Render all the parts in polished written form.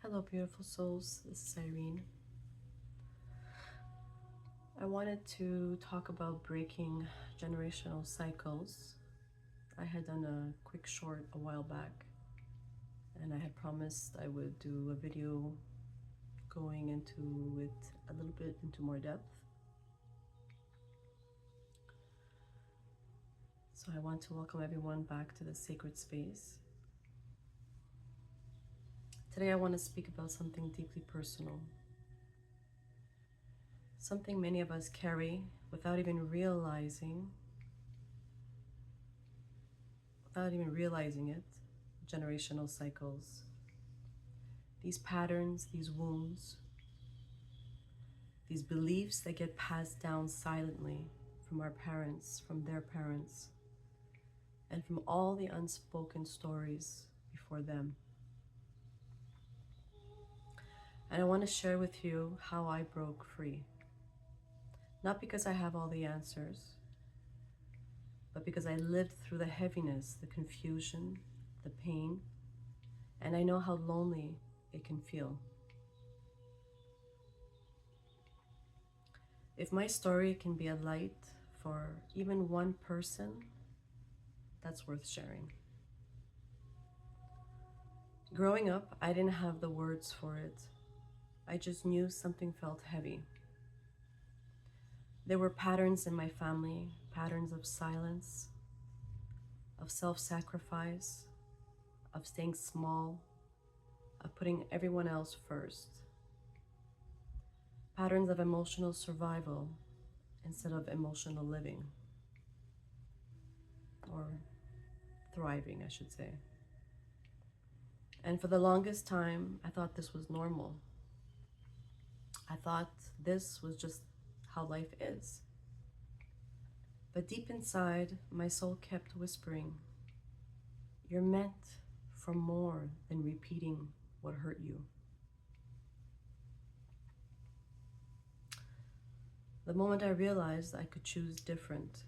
Hello, beautiful souls. This is Irene. I wanted to talk about breaking generational cycles. I had done a quick short a while back, and I had promised I would do a video going into it a little bit into more depth. So I want to welcome everyone back to the sacred space. Today I want to speak about something deeply personal. Something many of us carry without even realizing it, generational cycles. These patterns, these wounds, these beliefs that get passed down silently from our parents, from their parents, and from all the unspoken stories before them. And I want to share with you how I broke free. Not because I have all the answers, but because I lived through the heaviness, the confusion, the pain, and I know how lonely it can feel. If my story can be a light for even one person, that's worth sharing. Growing up, I didn't have the words for it. I just knew something felt heavy. There were patterns in my family, patterns of silence, of self-sacrifice, of staying small, of putting everyone else first. Patterns of emotional survival instead of emotional living, or thriving, I should say. And for the longest time, I thought this was normal. I thought this was just how life is. But deep inside, my soul kept whispering, "You're meant for more than repeating what hurt you." The moment I realized I could choose different,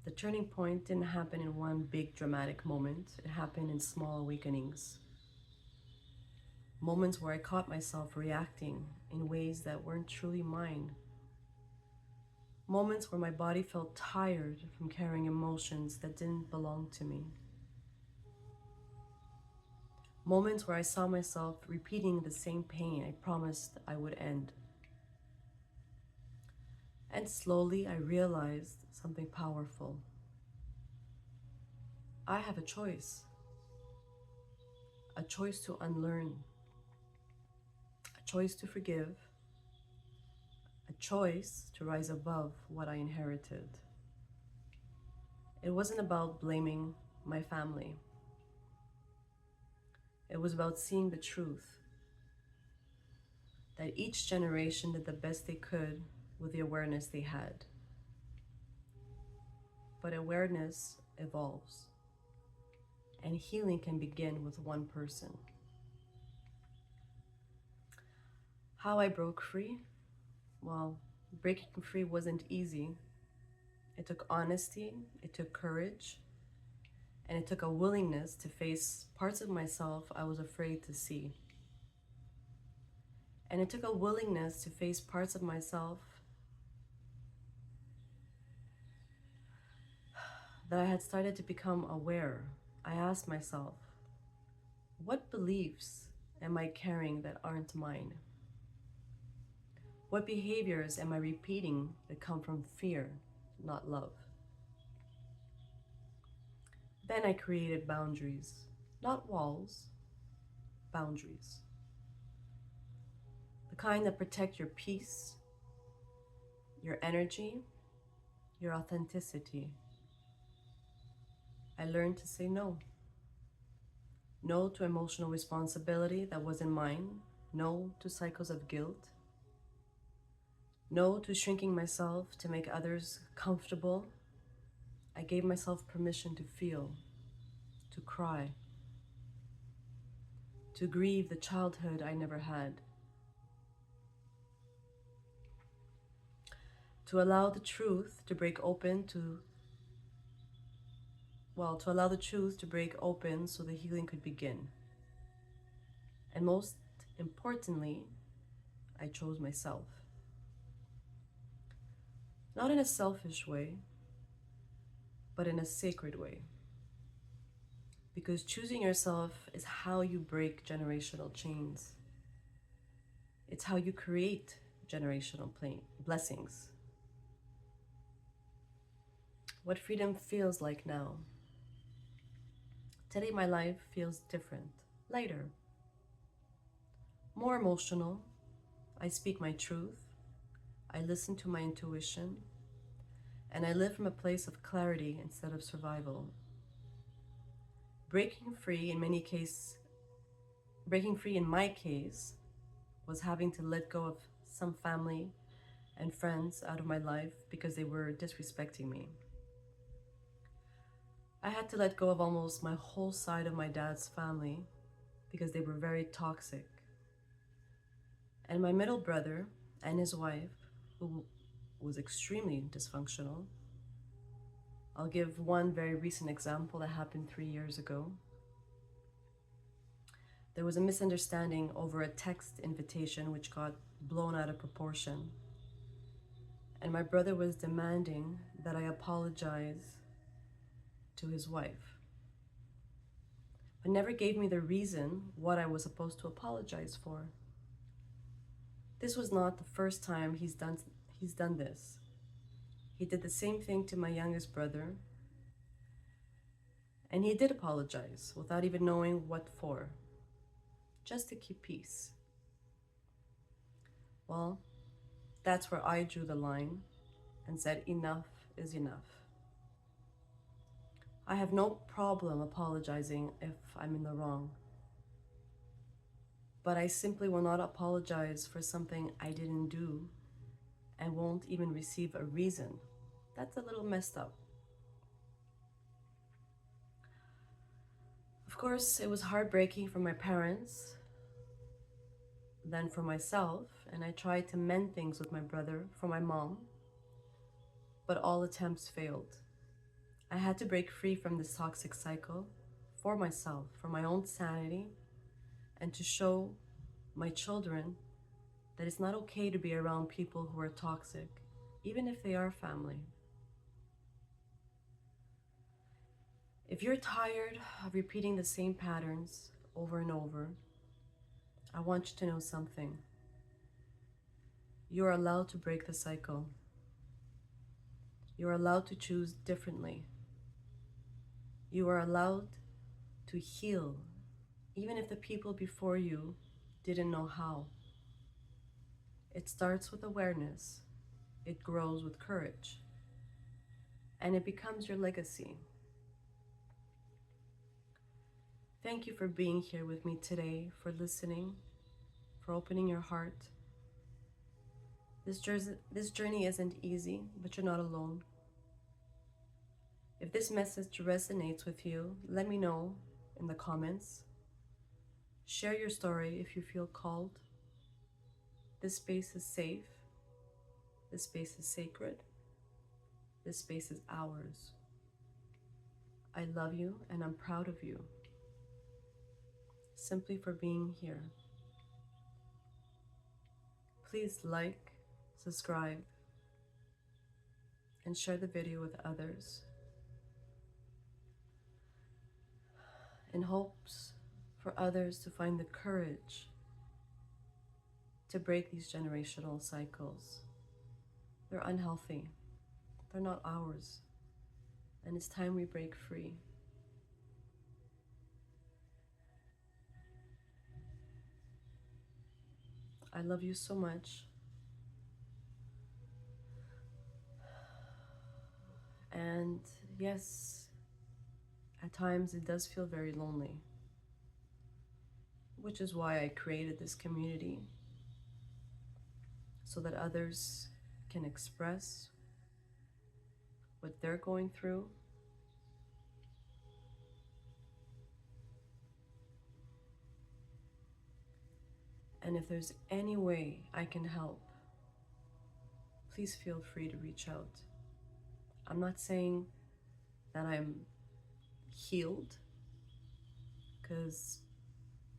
the turning point didn't happen in one big dramatic moment. It happened in small awakenings. Moments where I caught myself reacting in ways that weren't truly mine. Moments where my body felt tired from carrying emotions that didn't belong to me. Moments where I saw myself repeating the same pain I promised I would end. And slowly I realized something powerful. I have a choice to unlearn, a choice to forgive, a choice to rise above what I inherited. It wasn't about blaming my family. It was about seeing the truth, that each generation did the best they could with the awareness they had. But awareness evolves, and healing can begin with one person. How I broke free? Well, breaking free wasn't easy. It took honesty, it took courage, and it took a willingness to face parts of myself I was afraid to see. And it took a willingness to face parts of myself that I had started to become aware. I asked myself, what beliefs am I carrying that aren't mine? What behaviors am I repeating that come from fear, not love? Then I created boundaries, not walls, boundaries. The kind that protect your peace, your energy, your authenticity. I learned to say no. No to emotional responsibility that wasn't mine. No to cycles of guilt. No to shrinking myself to make others comfortable. I gave myself permission to feel, to cry, to grieve the childhood I never had, to allow the truth to break open to allow the truth to break open so the healing could begin. And most importantly, I chose myself. Not in a selfish way, but in a sacred way. Because choosing yourself is how you break generational chains. It's how you create generational blessings. What freedom feels like now. Today, my life feels different, lighter, more emotional. I speak my truth, I listen to my intuition, and I live from a place of clarity instead of survival. Breaking free breaking free in my case was having to let go of some family and friends out of my life because they were disrespecting me. I had to let go of almost my whole side of my dad's family because they were very toxic. And my middle brother and his wife, who was extremely dysfunctional. I'll give one very recent example that happened 3 years ago. There was a misunderstanding over a text invitation which got blown out of proportion. And my brother was demanding that I apologize to his wife, but never gave me the reason what I was supposed to apologize for. This was not the first time he's done this. He did the same thing to my youngest brother, and he did apologize without even knowing what for, just to keep peace. Well, that's where I drew the line and said enough is enough. I have no problem apologizing if I'm in the wrong, but I simply will not apologize for something I didn't do and won't even receive a reason. That's a little messed up. Of course, it was heartbreaking for my parents, then for myself, and I tried to mend things with my brother, for my mom, but all attempts failed. I had to break free from this toxic cycle for myself, for my own sanity, and to show my children that it's not okay to be around people who are toxic, even if they are family. If you're tired of repeating the same patterns over and over, I want you to know something. You are allowed to break the cycle. You are allowed to choose differently. You are allowed to heal, even if the people before you didn't know how. It starts with awareness, it grows with courage, and it becomes your legacy. Thank you for being here with me today, for listening, for opening your heart. This journey isn't easy, but you're not alone. If this message resonates with you, let me know in the comments. Share your story if you feel called. This space is safe. This space is sacred. This space is ours. I love you and I'm proud of you, simply for being here. Please like, subscribe, and share the video with others in hopes for others to find the courage to break these generational cycles. They're unhealthy. They're not ours. And it's time we break free. I love you so much. And yes, at times it does feel very lonely, which is why I created this community, so that others can express what they're going through. And if there's any way I can help, please feel free to reach out. I'm not saying that I'm healed, because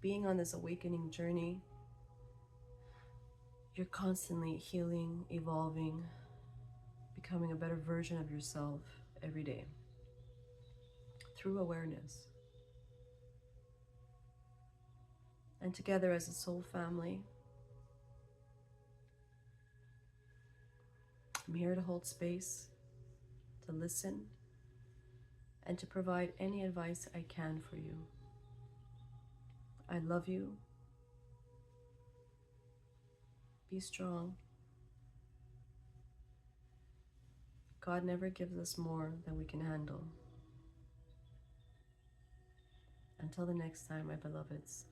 being on this awakening journey, you're constantly healing, evolving, becoming a better version of yourself every day through awareness. And together as a soul family, I'm here to hold space, to listen, and to provide any advice I can for you. I love you. Be strong. God never gives us more than we can handle. Until the next time, my beloveds.